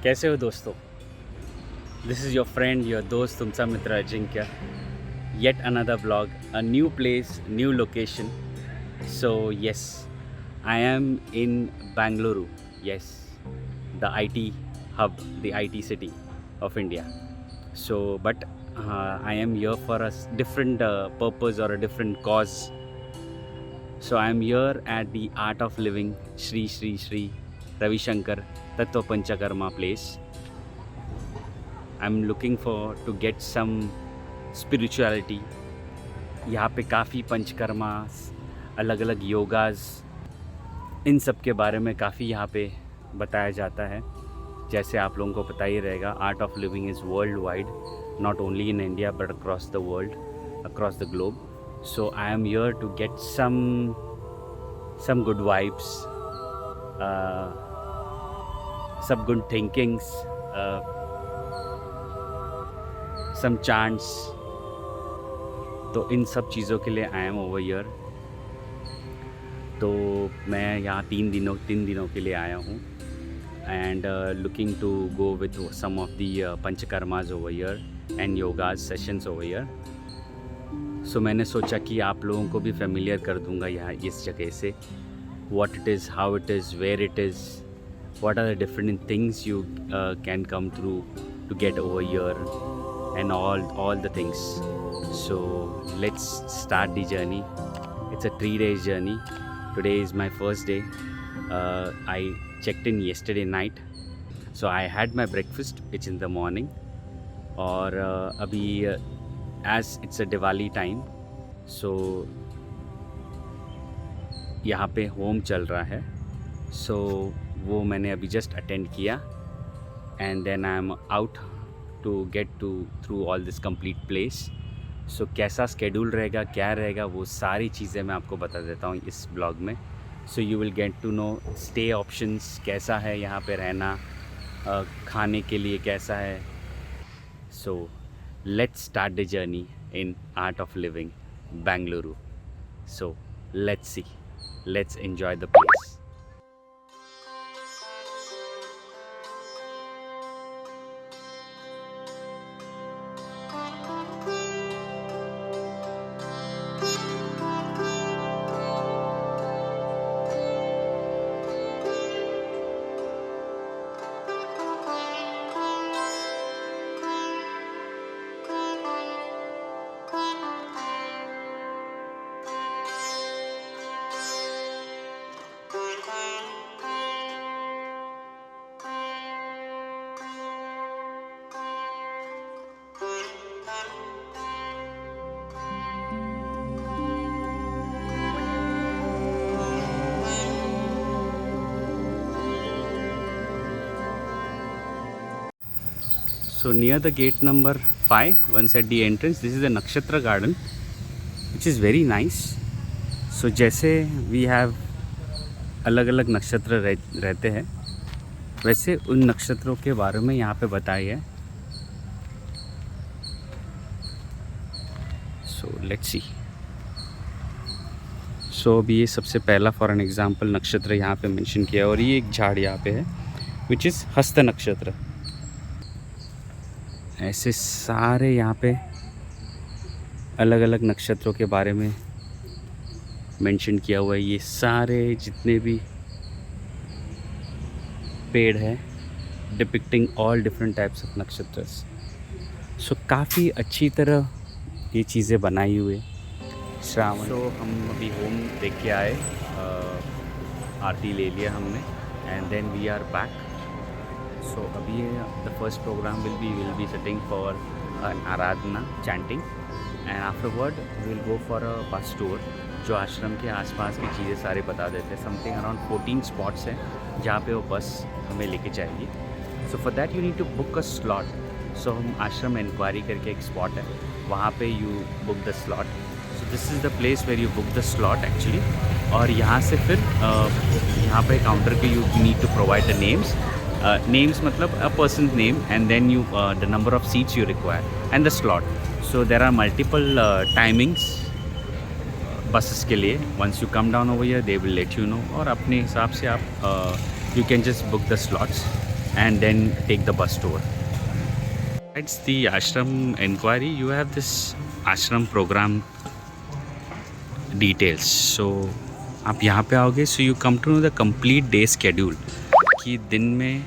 कैसे हो दोस्तों? This is your friend, your दोस्त, तुमचा मित्र Ajinkya. Yet another vlog, a new place, new location. So yes, I am in Bangalore. Yes, the IT hub, the IT city of India. So, but I am here for a different purpose or a different cause. So I am here at the Art of Living, Shri Shri Shri Ravi Shankar Tattva Panchakarma place. I'm looking for to get some spirituality. यहाँ पे काफ़ी पंचकर्मा, अलग अलग योगाज़, इन सब के बारे में काफ़ी यहाँ पे बताया जाता है. जैसे आप लोगों को पता ही रहेगा, art of living is world wide, not only in India but across the world, across the globe. So I am here to get some good vibes, some good thinkings, some chants. तो इन सब चीज़ों के लिए I am over here. तो मैं यहाँ तीन दिनों के लिए आया हूँ and looking to go with some of the panchakarmas over here and yogas sessions over here. So मैंने सोचा कि आप लोगों को भी फेमिलियर कर दूंगा यहाँ इस जगह से. What it is, how it is, where it is, what are the different things you can come through to get over here and all the things. So let's start the journey. It's a 3-day journey. Today is my first day. I checked in yesterday night, so I had my breakfast. It's in the morning. और अभी as it's a Diwali time, so यहाँ पे home चल रहा है. So वो मैंने अभी जस्ट अटेंड किया and then I am out to get through all this complete place. So कैसा स्केड्यूल रहेगा, क्या रहेगा, वो सारी चीज़ें मैं आपको बता देता हूँ इस ब्लॉग में. So you will get to know stay options, कैसा है यहाँ पे रहना, खाने के लिए कैसा है. So let's start the journey in Art of Living, Bangalore. So let's see, let's enjoy the place. So near the gate number 5, once at the entrance, this is the Nakshatra garden, which is very nice. So जैसे we have अलग अलग नक्षत्र रहते हैं, वैसे उन नक्षत्रों के बारे में यहाँ पे बताया है. So let's see. So अभी ये सबसे पहला फॉर एन एग्जाम्पल नक्षत्र यहाँ पे मेंशन किया, और ये एक झाड़ यहाँ पे है विच इज़ हस्त नक्षत्र. ऐसे सारे यहाँ पे अलग अलग नक्षत्रों के बारे में मेंशन किया हुआ है. ये सारे जितने भी पेड़ हैं depicting all different types of nakshatras. So काफ़ी अच्छी तरह ये चीज़ें बनाई हुई है. श्रावण. तो हम अभी होम देख के आए, आरती ले लिया हमने and then we are back. So अभी the first program will be sitting for an Aradhana chanting, and afterward we will go for a bus tour जो आश्रम के आसपास की चीज़ें सारे बता देते हैं. समथिंग अराउंड 14 स्पॉट्स हैं जहाँ पे वो बस हमें लेके जाएगी. So for that you need to book a slot. So हम आश्रम इंक्वायरी करके एक स्पॉट है, वहाँ पे you book the slot. So this is the place where you book the slot actually. और यहाँ से फिर यहाँ पे काउंटर पे you need to provide the names. Names मतलब a person's name and then you the number of seats you require and the slot. So there are multiple timings buses के लिए. Once you come down over here they will let you know, और अपने हिसाब से आप you can just book the slots. and then take the bus tour. It's the ashram inquiry. You have this ashram program details. So आप यहाँ पे आओगे, so you come to know the complete day schedule कि दिन में,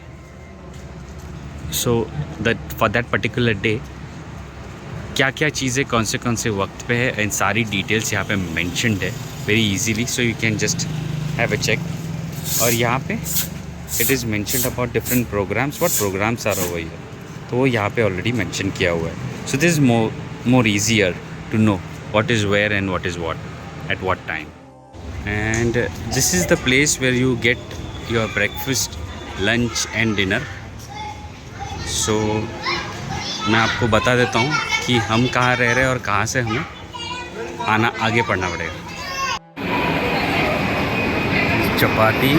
so that for that particular day क्या क्या चीज़ें कौन से वक्त पे है, एंड सारी डिटेल्स यहाँ पे मेंशन्ड है very easily, so you can just have a check. और यहाँ पे it is mentioned about different programmes, what programmes are over here, तो वो यहाँ पे ऑलरेडी मेंशन किया हुआ है. So this is more easier to know what is where and what is what at what time. And this is the place where you get your breakfast, lunch and dinner. So मैं आपको बता देता हूँ कि हम कहाँ रह रहे हैं और कहाँ से हमें आगे पढ़ना पड़ेगा. चपाती,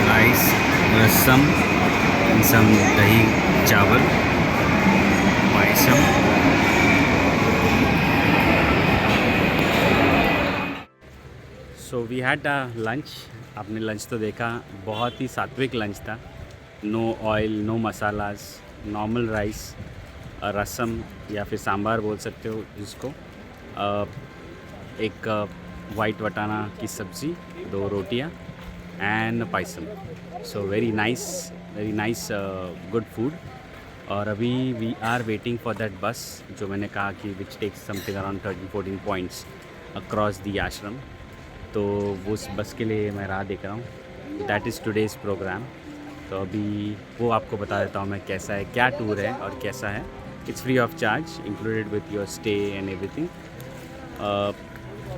राइस, रसम, सम दही चावल, payasam. So we had lunch. आपने लंच तो देखा, बहुत ही सात्विक लंच था. No oil, no masalas, normal rice, rasam या फिर सांबार बोल सकते हो इसको, एक वाइट वटाना की सब्ज़ी, 2 रोटियां and payasam. So very nice good food. और अभी we are waiting for that bus, जो मैंने कहा कि which takes something around 13-14 points across the ashram. तो वो उस बस के लिए मैं राह देख रहा हूँ. That is today's programme. तो अभी वो आपको बता देता हूँ मैं कैसा है, क्या टूर है और कैसा है. It's free of charge, included with your stay and everything.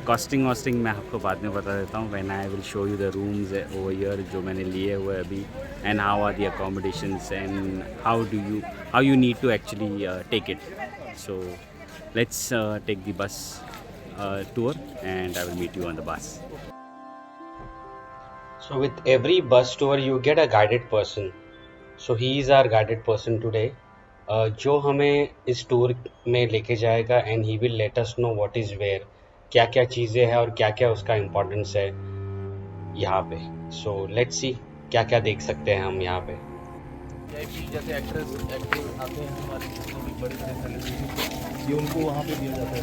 Costing मैं आपको बाद में बता देता हूँ when I will show you the rooms over here जो मैंने लिए हुए अभी, and how are the accommodations and how you need to actually take it. So let's take the bus tour and I will meet you on the bus. So with every bus tour you get a guided person. So he is our guided person today, जो हमें इस tour में लेके जाएगा and he will let us know what is where, क्या क्या चीज़ें हैं और क्या क्या उसका इम्पोर्टेंस है यहाँ पे. So let's see क्या क्या देख सकते हैं हम यहाँ पे. जैसे एक्टर आते हैं हमारे जितने भी बड़े सेलिब्रिटी, ये उनको वहाँ पे दिया जाता है.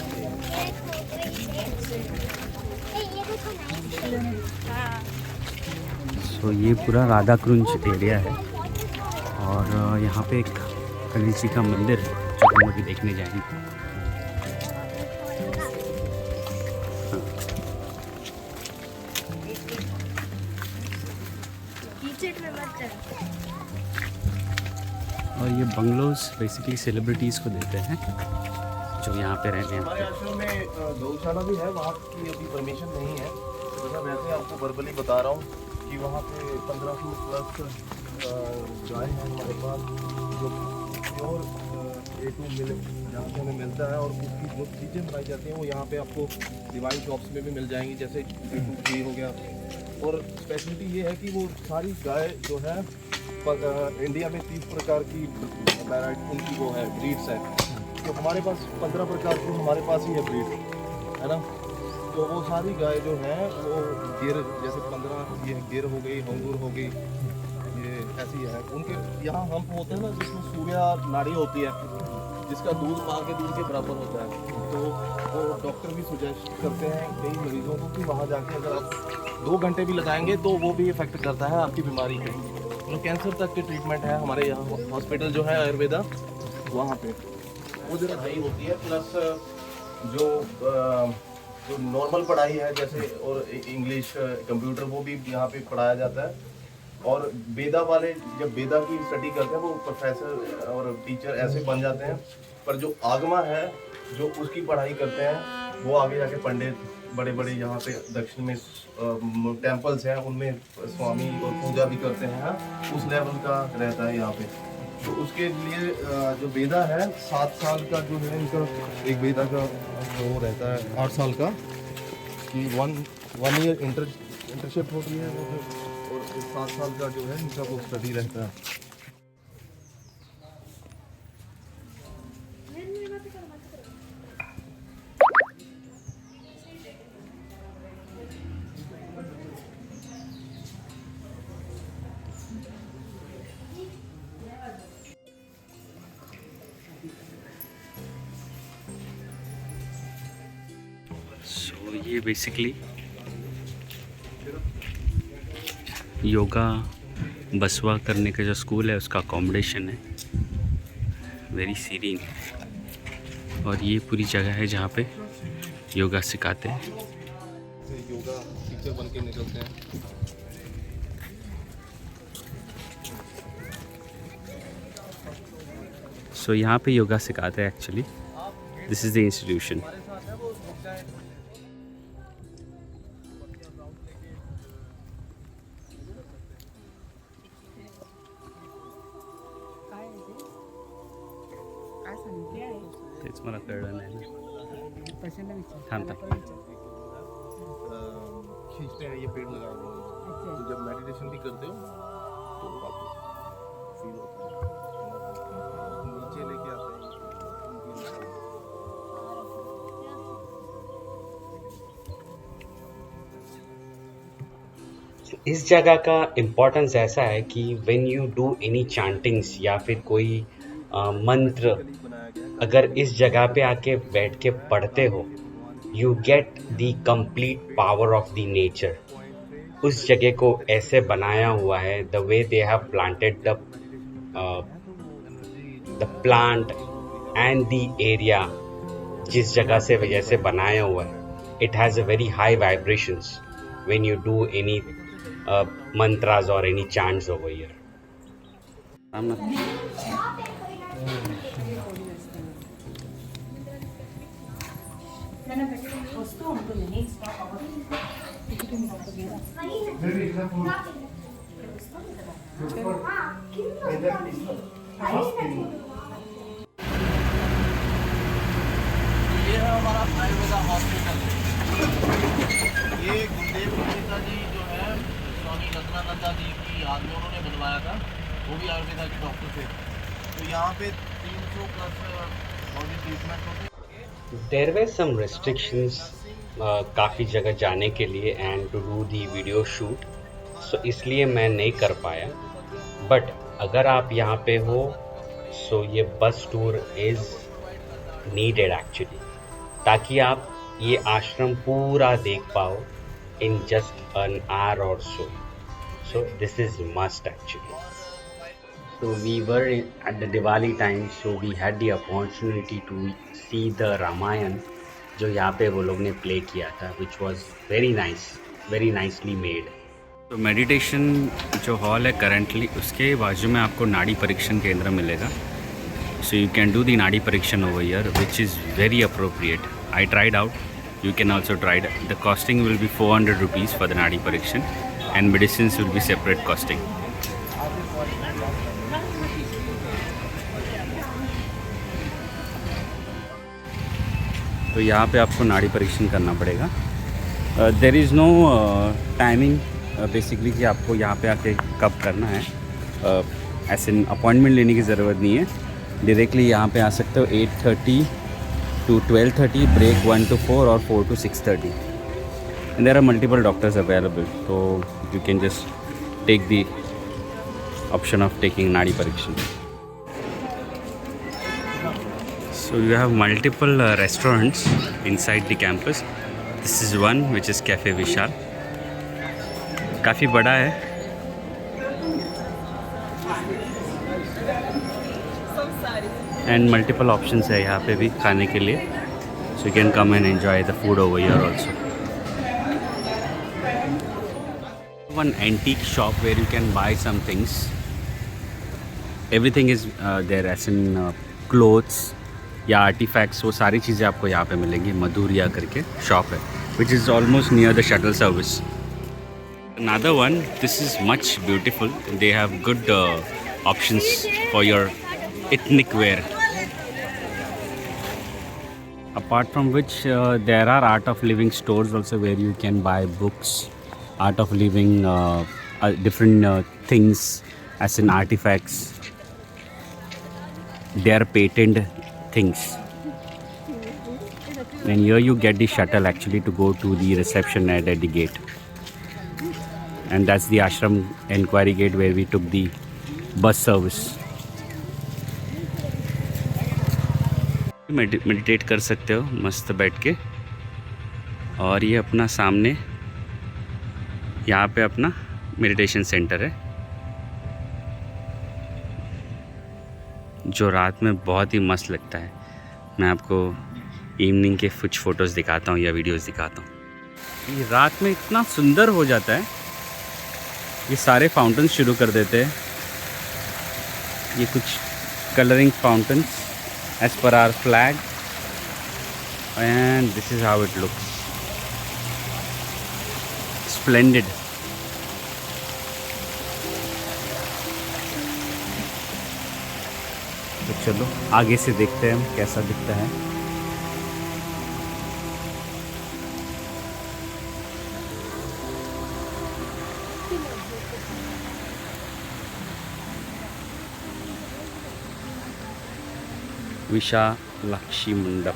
सो ये पूरा राधा कुंज एरिया है और यहाँ पे एक गणेश जी का मंदिर है जो हम अभी देखने जाएंगे. और ये बंगलोज बेसिकली सेलिब्रिटीज़ को देते हैं जो यहाँ पे रहते हैं. हमारे आश्रम में गौशाला भी है, वहाँ की अभी परमिशन नहीं है. तो मैं वैसे आपको वर्बली बता रहा हूँ कि वहाँ पे 1500 प्लस गाय है हमारे पास, जो प्योर A2 मिल्क यहाँ पे हमें मिलता है. और उसकी जो चीज़ें बनाई जाती हैं वो यहाँ पे आपको डिवाइन शॉप्स में भी मिल जाएंगी, जैसे A2 घी हो गया. और स्पेशलिटी ये है कि वो सारी गाय जो है इंडिया में 30 प्रकार की वैरायटी उनकी वो है, ब्रीड्स है. तो हमारे पास 15 प्रकार की हमारे पास ही है ब्रीड, है ना. तो वो सारी गाय जो है वो गिर, जैसे 15 ये गिर हो गई, हंगूर हो गई, ये ऐसी है. उनके यहाँ हम होते हैं ना जिसमें सूर्या नाड़ी होती है, जिसका दूध माँ के दूध के बराबर होता है. तो वो डॉक्टर भी सजेस्ट करते हैं कई मरीजों को कि वहाँ जाके अगर आप 2 घंटे भी लगाएंगे तो वो भी इफेक्ट करता है आपकी बीमारी पे. मतलब कैंसर तक के ट्रीटमेंट है हमारे यहाँ हॉस्पिटल जो है आयुर्वेदा, वहाँ पे वो जरा दही होती है. प्लस जो नॉर्मल पढ़ाई है जैसे और इंग्लिश, कंप्यूटर, वो भी यहाँ पे पढ़ाया जाता है. और वेदा वाले जब वेदा की स्टडी करते हैं वो प्रोफेसर और टीचर ऐसे बन जाते हैं. पर जो आगमा है जो उसकी पढ़ाई करते हैं वो आगे जाके पंडित, बड़े बड़े यहाँ पे दक्षिण में टेम्पल्स हैं उनमें स्वामी और पूजा भी करते हैं. उस लेवल का रहता है यहाँ पे. तो उसके लिए जो वेदा है 7 साल का जो है इनका एक वेदा का वो रहता है, 8 साल का कि 1 ईयर इंटर्नशिप होती है वो, और 7 साल का जो है इनका वो स्टडी रहता है. ये बेसिकली योगा बसवा करने का जो स्कूल है उसका अकोमोडेशन है, वेरी सीरीन। और ये पूरी जगह है जहाँ पे योगा सिखाते हैं। योगा टीचर बन के निकलते हैं। सो यहाँ पे योगा सिखाते हैं actually. This is the institution. तेच मला कळलं नाही ना, थांब थांब। खींचते हैं, ये पेड़ लगा हुआ है। तो जब मेडिटेशन भी करते हो तो आपको फील होता है। नीचे लेके आते हैं। इस जगह का इम्पोर्टेंस ऐसा है कि when you do any chantings या फिर कोई मंत्र अगर इस जगह पे आके बैठ के पढ़ते हो, you get the complete power of the nature. उस जगह को ऐसे बनाया हुआ है, the way they have planted the plant and the area, जिस जगह से जैसे बनाया हुआ है, it has a very high vibrations when you do any mantras or any chants over here. ये है हमारा आयुर्वेदा हॉस्पिटल। ये गुरुदेव गुप्ता जी जो है स्वामी रत्नानंदा जी की याद में उन्होंने बनवाया था, वो भी आयुर्वेदा के डॉक्टर थे। तो यहाँ पे 300 प्लस बॉडी ट्रीटमेंट होते। There were some restrictions काफ़ी जगह जाने के लिए and to do the video shoot, so इसलिए मैं नहीं कर पाया। बट अगर आप यहाँ पे हो सो ये बस टूर इज़ नीडेड एक्चुअली, ताकि आप ये आश्रम पूरा देख पाओ इन जस्ट एन आवर और so. So this is must actually. So we were at the Diwali time, so we had the opportunity to see the Ramayan, जो यहाँ पे वो लोग ने प्ले किया था, which was very nice, very nicely made. तो मेडिटेशन जो हॉल है करंटली, उसके बाजू में आपको नाड़ी परीक्षण केंद्र मिलेगा। So you can do the नाड़ी परीक्षण over here, which is very appropriate. I tried out. You can also try it. The costing will be 400 rupees for the नाड़ी परीक्षण, and medicines will be separate costing. तो यहाँ पे आपको नाड़ी परीक्षण करना पड़ेगा। There is no timing basically कि आपको यहाँ पे आके कब करना है। ऐसे अपॉइंटमेंट लेने की ज़रूरत नहीं है, डायरेक्टली यहाँ पे आ सकते हो। 8:30 to 12:30, ब्रेक 1 to 4 और 4 to 6:30। And there are multiple doctors available, तो you can just take the option of taking नाड़ी परीक्षण। So you have multiple restaurants inside the campus. This is one which is Cafe Vishal. काफ़ी बड़ा है। And multiple options है यहाँ पे भी खाने के लिए. So you can come and enjoy the food over here also. One antique shop where you can buy some things. Everything is there as in clothes या आर्टिफैक्ट्स, वो सारी चीज़ें आपको यहाँ पे मिलेंगी। मधुरिया करके शॉप है, which is almost near the shuttle service. Another one, this is much beautiful. They have good options for your ethnic wear. Apart from which there are art of living stores also where you can buy books, art of living, different things as in artifacts. They are patent things. And here you get the shuttle actually to go to the reception at the gate. And that's the ashram enquiry gate where we took the bus service. Meditate कर सकते हो मस्त बैठ के। और ये अपना सामने यहाँ पे अपना मेडिटेशन सेंटर है, जो रात में बहुत ही मस्त लगता है। मैं आपको इवनिंग के कुछ फ़ोटोज़ दिखाता हूँ या वीडियोज़ दिखाता हूँ। ये रात में इतना सुंदर हो जाता है, ये सारे फाउंटेन्स शुरू कर देते हैं। ये कुछ colouring fountains as per our flag, and this is how it looks, splendid. तो चलो आगे से देखते हैं कैसा दिखता है। Vishalakshi Mandap.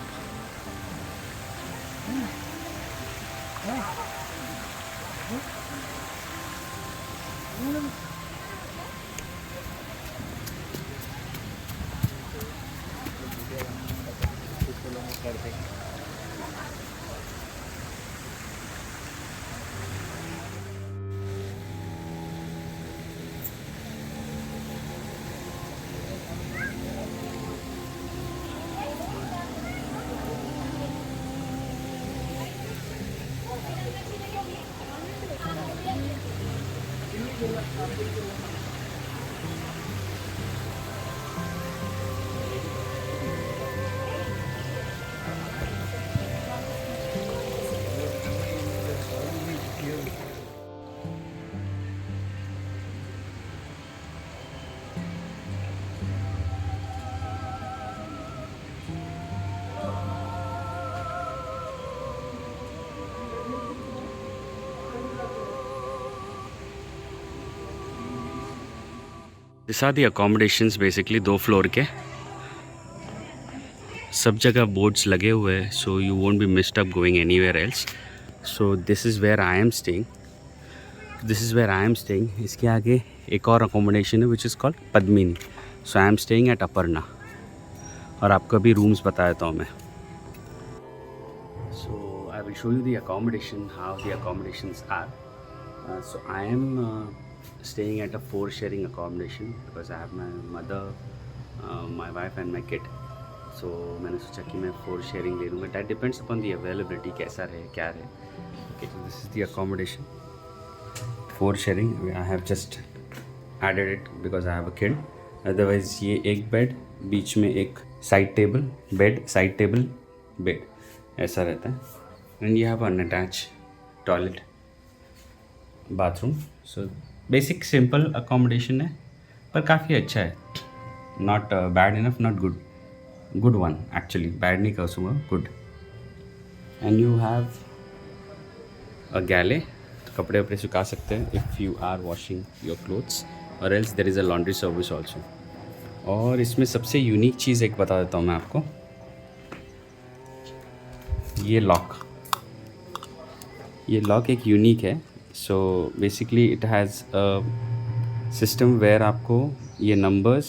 This are the accommodations, basically 2 floor के, सब जगह बोर्ड्स लगे हुए हैं, so you won't be missed up going anywhere else. So this is where I am staying, इसके आगे एक और अकोमोडेशन है which is called Padmini. So I am staying at Aparna, और आपको अभी रूम्स बता देता हूँ मैं। So I will show you the accommodation, how the accommodations are. So I M staying at a 4 sharing accommodation because I have my mother, my wife and my kid. So मैंने सोचा कि मैं 4 sharing ले लूँगा। That depends upon the availability, कैसा रहे क्या रहे। Okay, so this is the accommodation, 4 sharing. I have just added it because I have a kid. Otherwise ये एक बेड, बीच में एक side table, bed side table bed, ऐसा रहता है। And you have an attached toilet, bathroom. So basic simple accommodation है, पर काफ़ी अच्छा है। Not bad enough, not good, good one actually, bad नहीं कह सकूँगा, good. And you have a gallery, तो कपड़े वपड़े सुखा सकते हैं if you are washing your clothes, और else there is a laundry service also. और इसमें सबसे यूनिक चीज़ एक बता देता हूँ मैं आपको, ये लॉक एक यूनिक है। So basically it has a system where आपको ये नंबर्स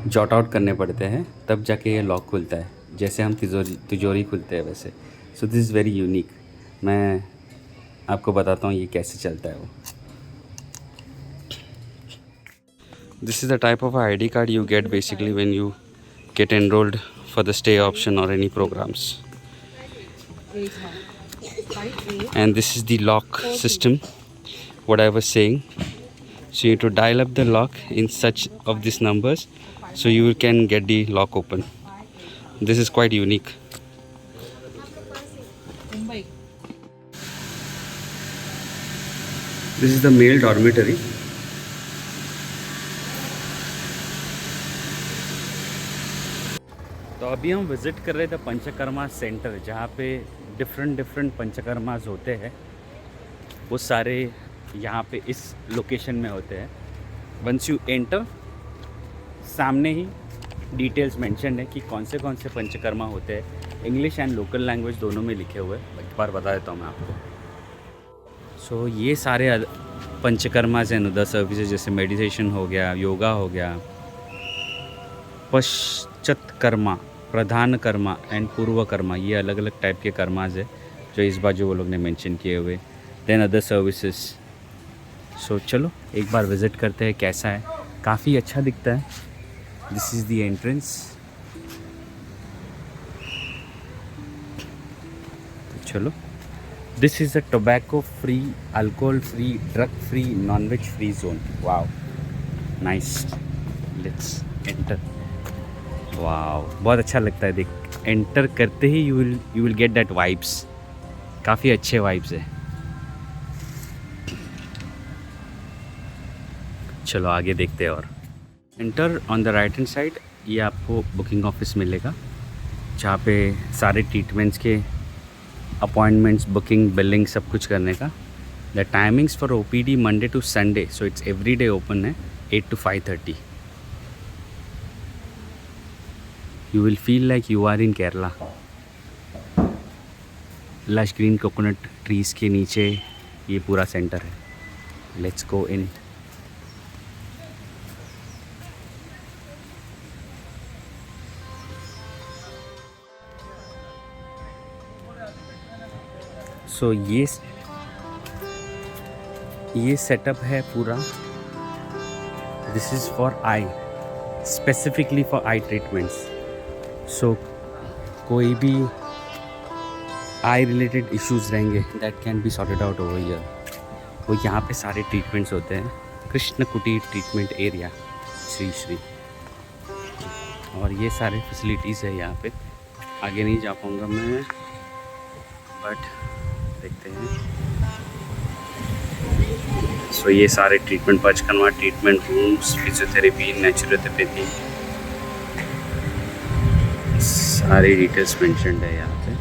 जॉट आउट करने पड़ते हैं, तब जाके ये लॉक खुलता है, जैसे हम तिजोरी खुलते हैं वैसे। सो दिस इज़ वेरी यूनिक। मैं आपको बताता हूँ ये कैसे चलता है वो। This is the type of ID card you get basically when you get enrolled for the stay option or any programs. And this is the lock system, what I was saying. So you have to dial up the lock in such of these numbers, so you can get the lock open. This is quite unique. This is the male dormitory. तो अभी हम visit कर रहे थे panchakarma centre, जहाँ पे different पंचकर्मास होते हैं। वो सारे यहाँ पे इस लोकेशन में होते हैं। वंस यू एंटर, सामने ही डिटेल्स मेंशन है कि कौन से पंचकर्मा होते हैं। इंग्लिश एंड लोकल लैंग्वेज दोनों में लिखे हुए, एक बार बता देता हूँ मैं आपको। सो ये सारे पंचकर्मास एंड अदर सर्विसेज, जैसे मेडिटेशन हो गया, योगा हो गया, पश्चत्कर्मा प्रधान कर्मा एंड पूर्व कर्मा, ये अलग अलग टाइप के कर्माज है जो इस बाजू वो लोग ने मेंशन किए हुए। Then other services. सो चलो एक बार विज़िट करते हैं कैसा है। काफ़ी अच्छा दिखता है। This is the entrance. तो चलो, this is a tobacco free, alcohol free, drug free, non veg free zone. Wow, nice. Let's enter. Wow, बहुत अच्छा लगता है। देख, एंटर करते ही you will get that vibes. काफ़ी अच्छे वाइब्स है। चलो आगे देखते हैं। और enter on the right hand side, ये आपको बुकिंग ऑफिस मिलेगा जहाँ पे सारे ट्रीटमेंट्स के अपॉइंटमेंट्स, बुकिंग, बिलिंग सब कुछ करने का। The timings for OPD Monday to Sunday, so it's every day open है 8 to 5:30। You will feel like you are in Kerala. Lush green coconut trees के नीचे ये पूरा सेंटर है। लेट्स गो इन। सो ये सेटअप है पूरा। This is for eye, specifically for eye treatments. So कोई भी आई रिलेटेड इश्यूज़ रहेंगे that can be sorted out over here. वो यहाँ पे सारे ट्रीटमेंट्स होते हैं। कृष्ण कुटीर ट्रीटमेंट एरिया, श्री। और ये सारे फैसिलिटीज़ है यहाँ पे। आगे नहीं जा पाऊँगा मैं, बट देखते हैं। सो ये सारे treatment, panchakarma treatment rooms, physiotherapy, naturopathy, सारे डिटेल्स मेंशन्ड है यहाँ पे।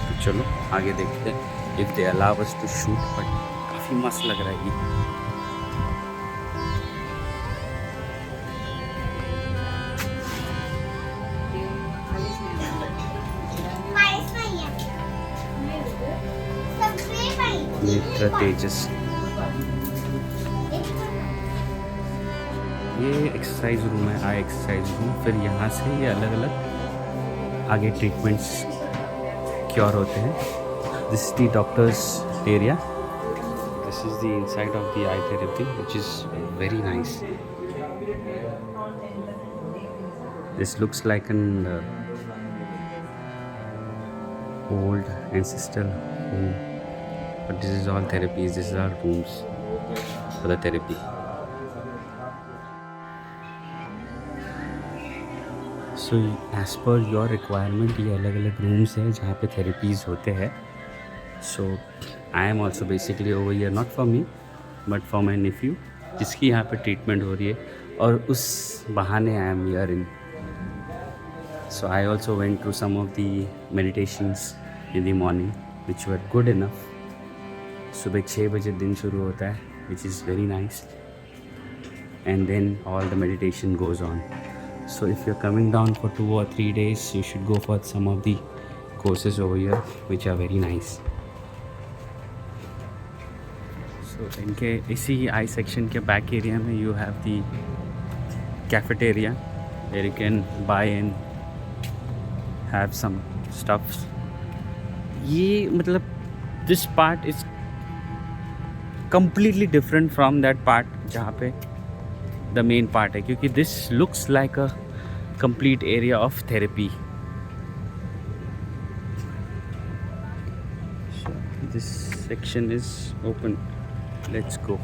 तो चलो आगे देखते हैं। If they allow us to shoot, but काफ़ी मस्त लग रहा है ये। नेत्र तेजस, ये एक्सरसाइज रूम है, आई एक्सरसाइज रूम। फिर यहाँ से ये अलग अलग आगे ट्रीटमेंट्स क्योर होते हैं। This is the doctors area. This is the inside of the I therapy which is very nice. This looks like an old ancestral home, but this is all therapies. These are rooms for the therapy. So as per your requirement, ये अलग अलग rooms हैं जहाँ पे therapies होते हैं। So I am also basically over here, not for me but for my nephew, जिसकी यहाँ पे ट्रीटमेंट हो रही है। और उस बहाने I am here in. So I also went through some of the meditations in the morning which were good enough. सुबह 6 बजे दिन शुरू होता है, which is very nice, and then all the meditation goes on. So if you're coming down for 2 or 3 days, you should go for some of the courses over here which are very nice. So इनके इसी I section के back area में you have the cafeteria where you can buy and have some stuffs. ये मतलब this part is completely different from that part जहाँ पे the main part है, क्योंकि this looks like a complete area of therapy. So this section is open. Let's go.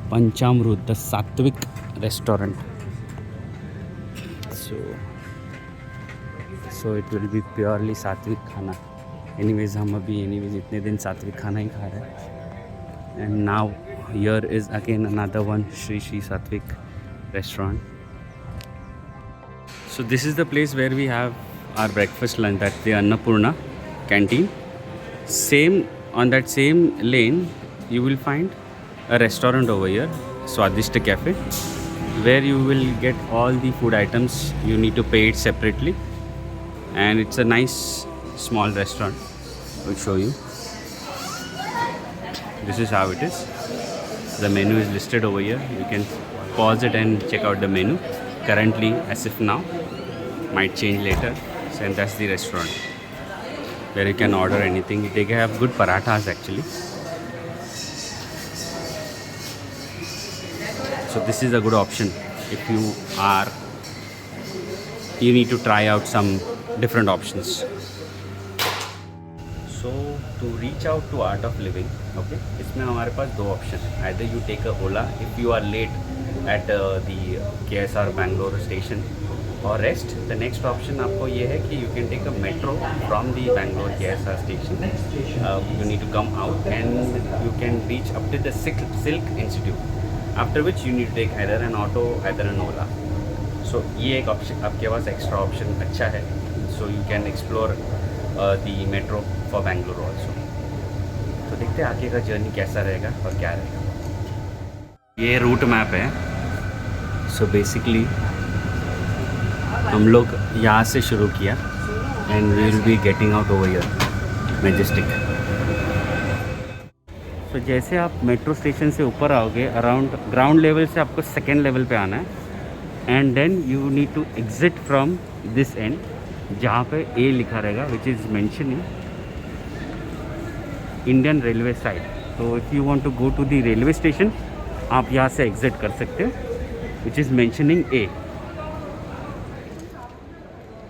Panchamrut, the Sattvic restaurant. So it will be purely सात्विक खाना। Anyways हम अभी इतने दिन सात्विक खाना ही खा रहे हैं। And now here is again another one, Shri Satvik restaurant. So this is the place where we have our breakfast lunch, at the Annapurna canteen. Same on that same lane you will find a restaurant over here, Swadishta Cafe, where you will get all the food items. You need to pay it separately, and it's a nice small restaurant. I'll show you. This is how it is. The menu is listed over here. You can pause it and check out the menu. Currently, as if now, might change later. So, and that's the restaurant where you can order anything. They have good parathas actually. So this is a good option if you need to try out some different options. So to reach out to Art of Living, okay, इसमें हमारे पास दो option है. Either you take a Ola if you are late at the KSR Bangalore station, or rest. The next option आपको ये है कि you can take a metro from the Bangalore KSR station. You need to come out and you can reach up to the Silk Institute. After which you need to take either an auto, either an Ola. So ये एक option आपके पास extra option अच्छा है. So you can explore the metro for Bangalore also. तो देखते हैं आगे का जर्नी कैसा रहेगा और क्या रहेगा. ये रूट मैप है. सो बेसिकली हम लोग यहाँ से शुरू किया and we will be getting out over here Majestic. तो जैसे आप मेट्रो स्टेशन से ऊपर आओगे अराउंड ग्राउंड लेवल से आपको सेकेंड लेवल पे आना है and then you need to exit from this and जहाँ पे ए लिखा रहेगा which is mentioning Indian railway side. So if you want to go to the railway station आप यहाँ से एग्जिट कर सकते हो विच इज़ मेंशनिंग ए.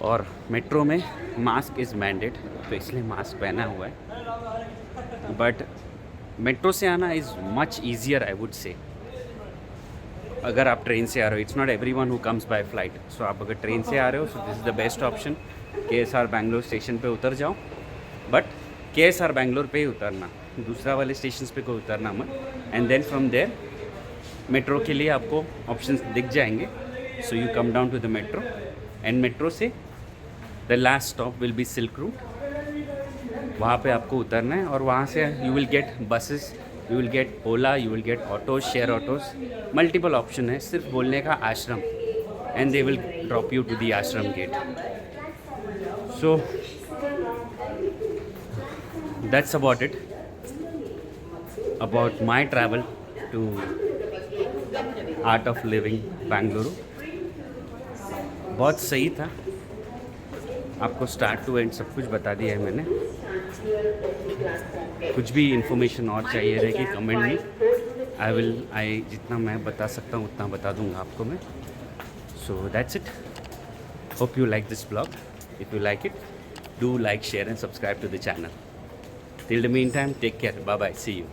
और मेट्रो में मास्क इज़ मैंडेट तो इसलिए मास्क पहना हुआ है. बट मेट्रो से आना is much easier I would say. अगर आप ट्रेन से आ रहे हो, it's not everyone who comes by flight. So आप अगर ट्रेन से आ रहे हो so this is the best option. KSR Bangalore station पे उतर जाओ, बट KSR बैंगलोर पे ही उतरना, दूसरा वाले स्टेशन पे कोई उतरना मत. And then from there metro के लिए आपको ऑप्शंस दिख जाएंगे. So you come down to the metro and metro से the last stop will be silk route. वहाँ पे आपको उतरना है और वहाँ से you will get buses, you will get Ola, you will get autos, share autos, multiple option है. सिर्फ बोलने का आश्रम and they will drop you to the ashram gate. So that's about it about my travel to art of living Bengaluru. बहुत सही था. आपको start to and सब कुछ बता दिया है मैंने. कुछ भी इन्फॉर्मेशन और चाहिए रहेगी कमेंट में. आई जितना मैं बता सकता हूँ उतना बता दूँगा आपको मैं. So that's it. Hope you like this blog. If you like it, do like, share and subscribe to the channel. Till the meantime, take care. Bye bye. See you.